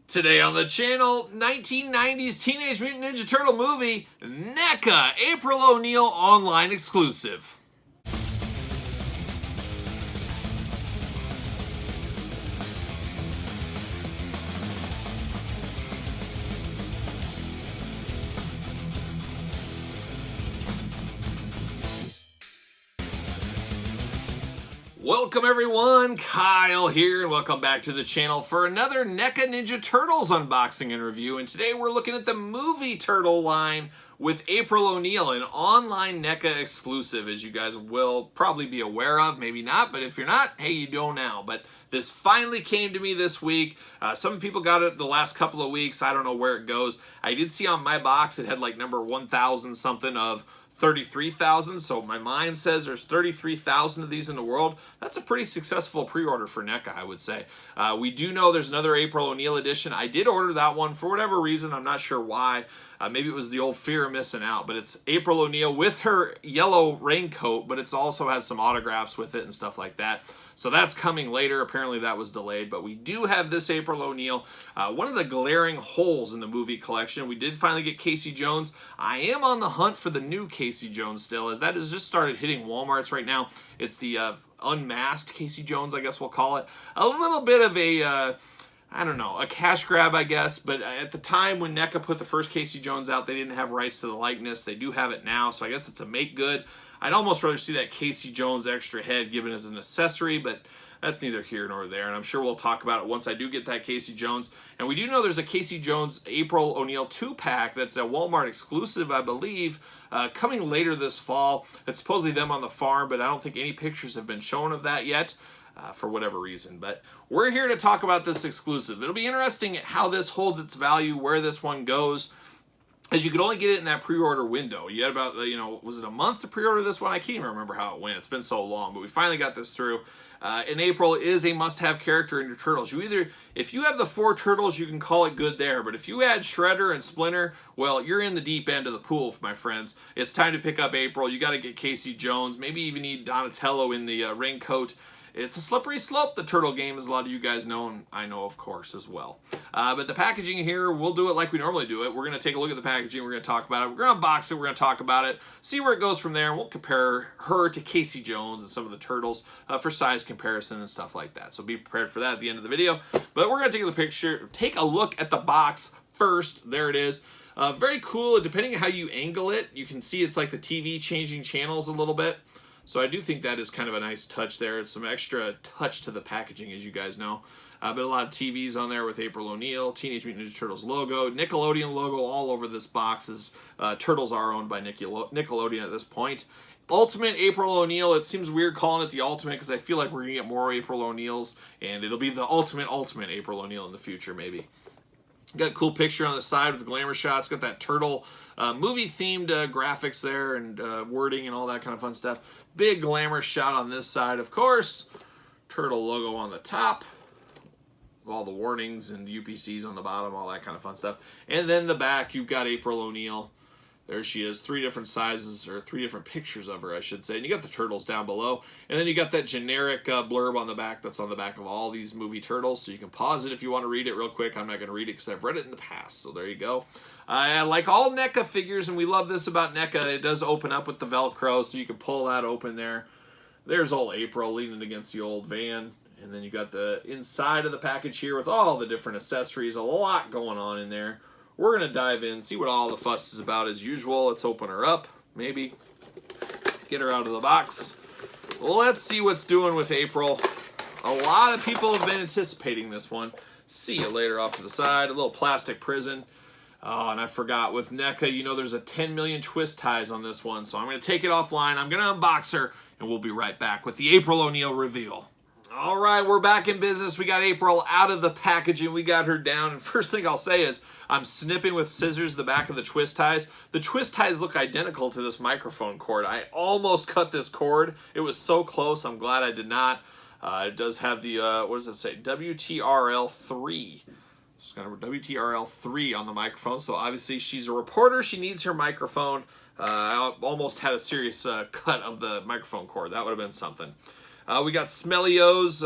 Today on the channel, 1990s Teenage Mutant Ninja Turtle movie, NECA, April O'Neil online exclusive. Welcome everyone, Kyle here, and welcome back to the channel for another NECA Ninja Turtles unboxing and review. And today we're looking at the movie Turtle line with April O'Neil, an online NECA exclusive, as you guys will probably be aware of, maybe not, but if you're not, hey, you know now. But this finally came to me this week. Some people got it the last couple of weeks. I don't know where it goes. I did see on my box it had like number 1,000 something of 33,000, so my mind says there's 33,000 of these in the world. That's a pretty successful pre-order for NECA, I would say. We do know there's another April O'Neil edition. I did order that one for whatever reason. I'm not sure why. Maybe it was the old fear of missing out, but it's April O'Neil with her yellow raincoat, but it also has some autographs with it and stuff like that. So that's coming later. Apparently that was delayed, but we do have this April O'Neil. One of the glaring holes in the movie collection. We did finally get Casey Jones. I am on the hunt for the new Casey Jones still, as that has just started hitting Walmarts right now. It's the unmasked Casey Jones, I guess we'll call it. A little bit of a... I don't know, a cash grab, I guess, but at the time when NECA put the first Casey Jones out, they didn't have rights to the likeness. They do have it now, so I guess it's a make good. I'd almost rather see that Casey Jones extra head given as an accessory, but that's neither here nor there, and I'm sure we'll talk about it once I do get that Casey Jones. And we do know there's a Casey Jones April O'Neil 2-pack that's a Walmart exclusive, I believe, coming later this fall. It's supposedly them on the farm, but I don't think any pictures have been shown of that yet. For whatever reason, but we're here to talk about this exclusive. It'll be interesting how this holds its value, where this one goes, as you could only get it in that pre-order window. You had about, was it a month to pre-order this one? I can't even remember how it went. It's been so long, but we finally got this through. And April is a must-have character in your Turtles. If you have the 4 Turtles, you can call it good there, but if you add Shredder and Splinter, well, you're in the deep end of the pool, my friends. It's time to pick up April. You got to get Casey Jones. Maybe even need Donatello in the raincoat. It's a slippery slope, the Turtle game, as a lot of you guys know, and I know, of course, as well. But the packaging here, we'll do it like we normally do it. We're going to take a look at the packaging. We're going to talk about it. We're going to unbox it. We're going to talk about it, see where it goes from there, and we'll compare her to Casey Jones and some of the Turtles for size comparison and stuff like that. So be prepared for that at the end of the video. But we're going to take a look at the box first. There it is. Very cool. Depending on how you angle it, you can see it's like the TV changing channels a little bit. So I do think that is kind of a nice touch there. It's some extra touch to the packaging, as you guys know. But a lot of TVs on there with April O'Neil, Teenage Mutant Ninja Turtles logo, Nickelodeon logo all over this box. As Turtles are owned by Nickelodeon at this point. Ultimate April O'Neil. It seems weird calling it the Ultimate because I feel like we're going to get more April O'Neils. And it'll be the Ultimate April O'Neil in the future, maybe. Got a cool picture on the side with the glamour shots. Got that Turtle movie-themed graphics there and wording and all that kind of fun stuff. Big glamour shot on this side, of course. Turtle logo on the top. All the warnings and UPCs on the bottom, all that kind of fun stuff. And then the back, you've got April O'Neil. There she is. 3 different sizes, or 3 different pictures of her, I should say. And you got the Turtles down below. And then you got that generic blurb on the back that's on the back of all these movie Turtles. So you can pause it if you want to read it real quick. I'm not going to read it because I've read it in the past. So there you go. Like all NECA figures, and we love this about NECA, it does open up with the Velcro, so you can pull that open there. There's old April leaning against the old van. And then you got the inside of the package here with all the different accessories. A lot going on in there. We're going to dive in, see what all the fuss is about as usual. Let's open her up, maybe. Get her out of the box. Well, let's see what's doing with April. A lot of people have been anticipating this one. See you later off to the side. A little plastic prison. Oh, and I forgot, with NECA, there's a 10 million twist ties on this one. So I'm going to take it offline. I'm going to unbox her, and we'll be right back with the April O'Neil reveal. All right, we're back in business. We got April out of the packaging. We got her down. And first thing I'll say is I'm snipping with scissors the back of the twist ties. The twist ties look identical to this microphone cord. I almost cut this cord. It was so close. I'm glad I did not. It does have the, what does it say? WTRL3. It's got a WTRL3 on the microphone. So obviously she's a reporter. She needs her microphone. I almost had a serious cut of the microphone cord. That would have been something. We got Smelly O's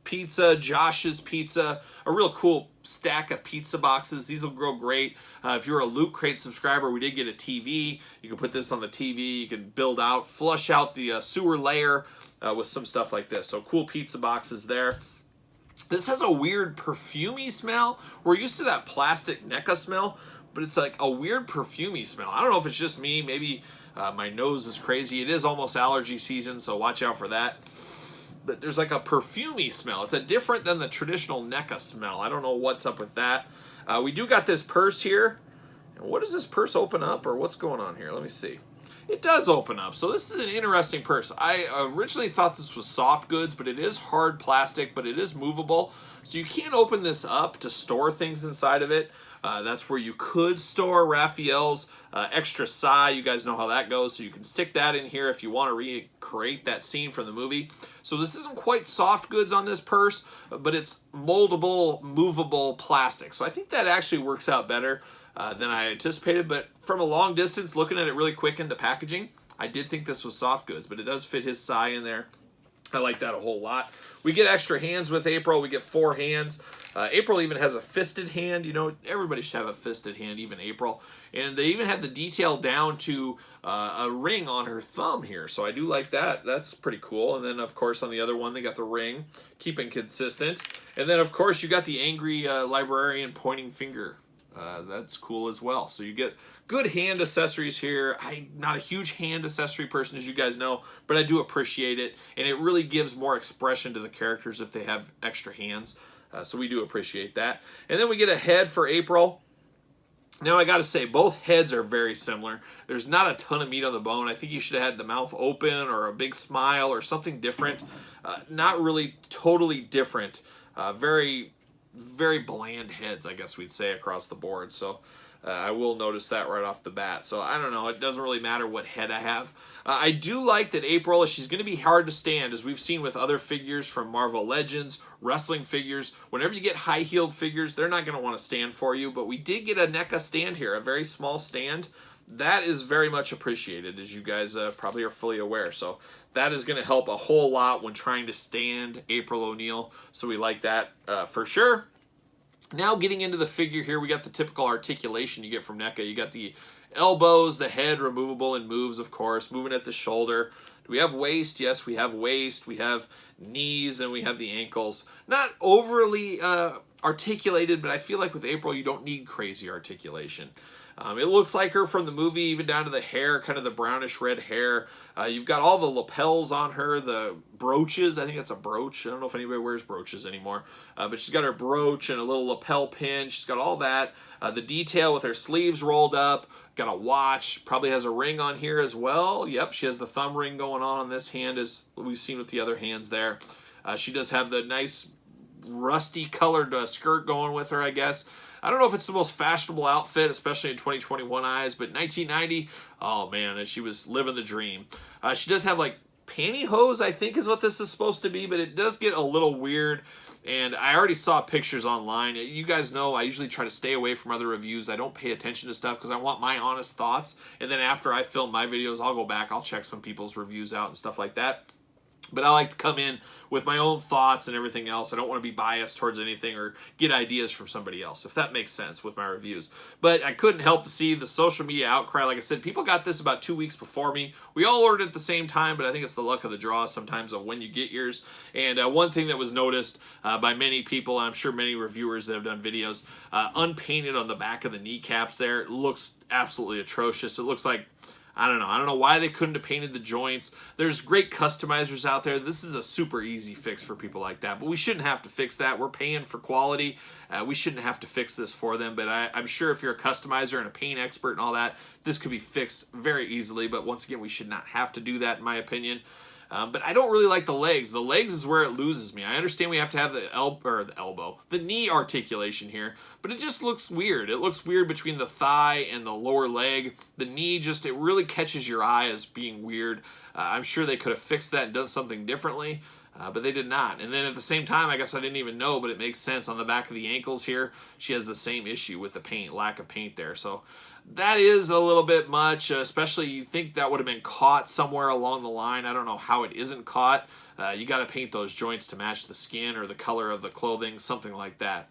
Pizza, Josh's Pizza, a real cool stack of pizza boxes. These will grow great. If you're a Loot Crate subscriber, we did get a TV. You can put this on the TV. You can build out, flush out the sewer layer with some stuff like this. So cool pizza boxes there. This has a weird perfumey smell. We're used to that plastic NECA smell, but it's like a weird perfumey smell. I don't know if it's just me. Maybe my nose is crazy. It is almost allergy season, so watch out for that. But there's like a perfumey smell. It's a different than the traditional NECA smell. I don't know what's up with that. We do got this purse here. And what does this purse open up, or what's going on here? Let me see. It does open up. So this is an interesting purse. I originally thought this was soft goods, but it is hard plastic, but it is movable. So you can't open this up to store things inside of it. That's where you could store Raphael's extra sigh. You guys know how that goes. So you can stick that in here if you want to recreate that scene from the movie. So this isn't quite soft goods on this purse, but it's moldable, movable plastic. So I think that actually works out better than I anticipated. But from a long distance, looking at it really quick in the packaging, I did think this was soft goods, but it does fit his sigh in there. I like that a whole lot. We get extra hands with April. We get 4 hands. April even has a fisted hand. You know, everybody should have a fisted hand, even April. And they even have the detail down to a ring on her thumb here. So I do like that. That's pretty cool. And then, of course, on the other one, they got the ring, keeping consistent. And then, of course, you got the angry librarian pointing finger. That's cool as well. So you get good hand accessories here. I'm not a huge hand accessory person, as you guys know, but I do appreciate it. And it really gives more expression to the characters if they have extra hands. So we do appreciate that. And then we get a head for April. Now, I got to say, both heads are very similar. There's not a ton of meat on the bone. I think you should have had the mouth open or a big smile or something different. Not really totally different. Very, very bland heads, I guess we'd say, across the board. So I will notice that right off the bat. So I don't know. It doesn't really matter what head I have. I do like that April, she's going to be hard to stand, as we've seen with other figures from Marvel Legends, wrestling figures. Whenever you get high-heeled figures, they're not going to want to stand for you. But we did get a NECA stand here, a very small stand. That is very much appreciated, as you guys probably are fully aware. So that is going to help a whole lot when trying to stand April Oneil. So we like that for sure. Now getting into the figure here, we got the typical articulation you get from NECA. You got the elbows, the head removable and moves, of course, moving at the shoulder. Do we have waist? Yes, we have waist. We have knees, and we have the ankles. Not overly articulated, but I feel like with April, you don't need crazy articulation. It looks like her from the movie, even down to the hair, kind of the brownish red hair. You've got all the lapels on her, the brooches. I think that's a brooch. I don't know if anybody wears brooches anymore. But she's got her brooch and a little lapel pin. She's got all that. The detail with her sleeves rolled up. Got a watch. Probably has a ring on here as well. Yep, she has the thumb ring going on this hand, as we've seen with the other hands there. She does have the nice rusty colored skirt going with her, I guess. I don't know if it's the most fashionable outfit, especially in 2021 eyes, but 1990, oh man, she was living the dream. She does have like pantyhose, I think is what this is supposed to be, but it does get a little weird. And I already saw pictures online. You guys know I usually try to stay away from other reviews. I don't pay attention to stuff because I want my honest thoughts. And then after I film my videos, I'll go back, I'll check some people's reviews out and stuff like that. But I like to come in with my own thoughts and everything else. I don't want to be biased towards anything or get ideas from somebody else, if that makes sense with my reviews. But I couldn't help to see the social media outcry. Like I said, people got this about 2 weeks before me. We all ordered at the same time, but I think it's the luck of the draw sometimes of when you get yours. And one thing that was noticed by many people, and I'm sure many reviewers that have done videos, unpainted on the back of the kneecaps there. It looks absolutely atrocious. It looks like, I don't know why they couldn't have painted the joints. There's great customizers out there. This is a super easy fix for people like that, but we shouldn't have to fix that. We're paying for quality. We shouldn't have to fix this for them, but I'm sure if you're a customizer and a paint expert and all that, this could be fixed very easily, but once again, we should not have to do that in my opinion. But I don't really like the legs. The legs is where it loses me. I understand we have to have the knee articulation here, but it just looks weird. It looks weird between the thigh and the lower leg. The knee just, it really catches your eye as being weird. I'm sure they could have fixed that and done something differently, but they did not. And then at the same time, I guess I didn't even know, but it makes sense. On the back of the ankles here, she has the same issue with the paint, lack of paint there. So that is a little bit much, especially you think that would have been caught somewhere along the line. I don't know how it isn't caught. you got to paint those joints to match the skin or the color of the clothing, something like that.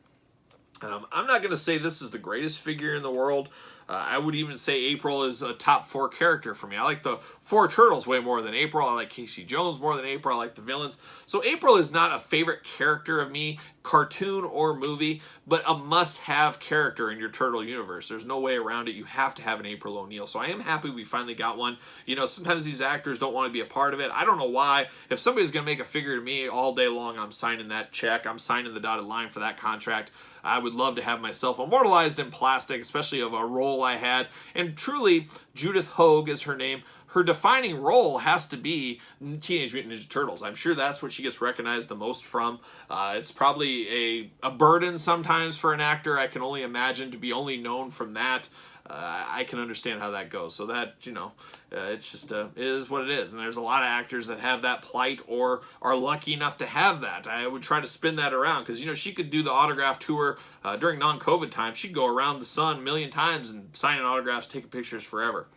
I'm not going to say this is the greatest figure in the world. I would even say April is a top 4 character for me. I like the 4 Turtles way more than April. I like Casey Jones more than April. I like the villains. So April is not a favorite character of me, cartoon or movie, but a must-have character in your Turtle universe. There's no way around it. You have to have an April Oneil. So I am happy we finally got one. You know, sometimes these actors don't want to be a part of it. I don't know why. If somebody's going to make a figure to me all day long, I'm signing that check. I'm signing the dotted line for that contract. I would love to have myself immortalized in plastic, especially of a role I had. And truly, Judith Hoag is her name. Her defining role has to be Teenage Mutant Ninja Turtles. I'm sure that's what she gets recognized the most from. It's probably a burden sometimes for an actor. I can only imagine to be only known from that. I can understand how that goes. So that, you know, it's just, it is what it is. And there's a lot of actors that have that plight or are lucky enough to have that. I would try to spin that around because, you know, she could do the autograph tour during non-COVID time. She'd go around the sun a million times and signing autographs, taking pictures forever.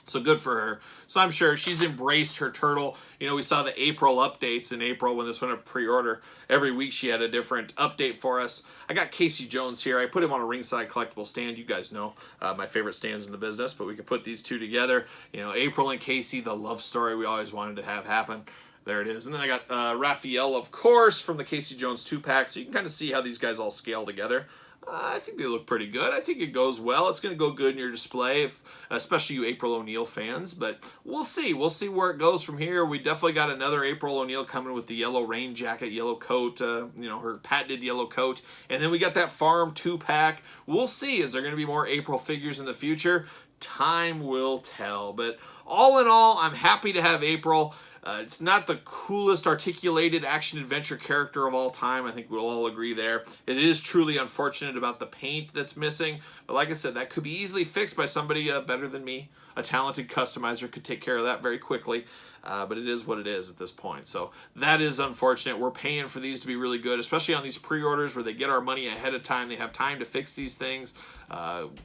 So good for her. So I'm sure she's embraced her turtle. You know, we saw the April updates in April when this went up pre-order. Every week she had a different update for us. I got Casey Jones here. I put him on a ringside collectible stand. You guys know my favorite stands in the business, but we could put these two together. You know, April and Casey, the love story we always wanted to have happen. There it is. And then I got Raphael, of course, from the Casey Jones 2-pack. So you can kind of see how these guys all scale together. I think they look pretty good. I think it goes well. It's going to go good in your display, especially you April Oneil fans. But we'll see. We'll see where it goes from here. We definitely got another April Oneil coming with the yellow rain jacket, yellow coat, you know, her patented yellow coat. And then we got that Farm 2-pack. We'll see. Is there going to be more April figures in the future? Time will tell. But all in all, I'm happy to have April. It's not the coolest articulated action-adventure character of all time. I think we'll all agree there. It is truly unfortunate about the paint that's missing. But like I said, that could be easily fixed by somebody better than me. A talented customizer could take care of that very quickly. But it is what it is at this point. So that is unfortunate. We're paying for these to be really good, especially on these pre-orders where they get our money ahead of time. They have time to fix these things.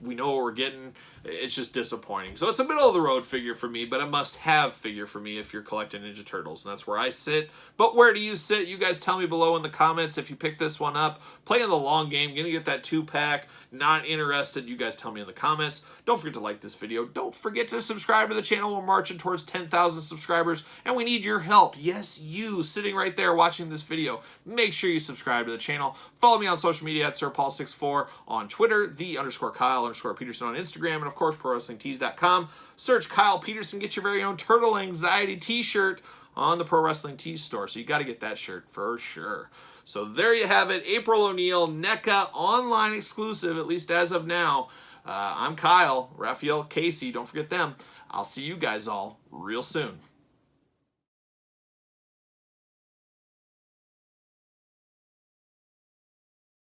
We know what we're getting. It's just disappointing. So it's a middle-of-the-road figure for me, but a must-have figure for me if you're collecting Ninja Turtles. And that's where I sit. But where do you sit? You guys tell me below in the comments if you pick this one up. Playing the long game. Gonna get that 2-pack. Not interested. You guys tell me in the comments. Don't forget to like this video. Don't forget to subscribe to the channel. We're marching towards 10,000 subscribers. And we need your help. Yes, you sitting right there watching this video. Make sure you subscribe to the channel. Follow me on social media at SirPaul64 on Twitter, _Kyle_Peterson on Instagram, and of course, ProWrestlingTees.com. Search Kyle Peterson, get your very own Turtle Anxiety t-shirt on the Pro Wrestling Tees store. So you got to get that shirt for sure. So there you have it. April Oneil, NECA, online exclusive, at least as of now. I'm Kyle, Raphael, Casey, don't forget them. I'll see you guys all real soon.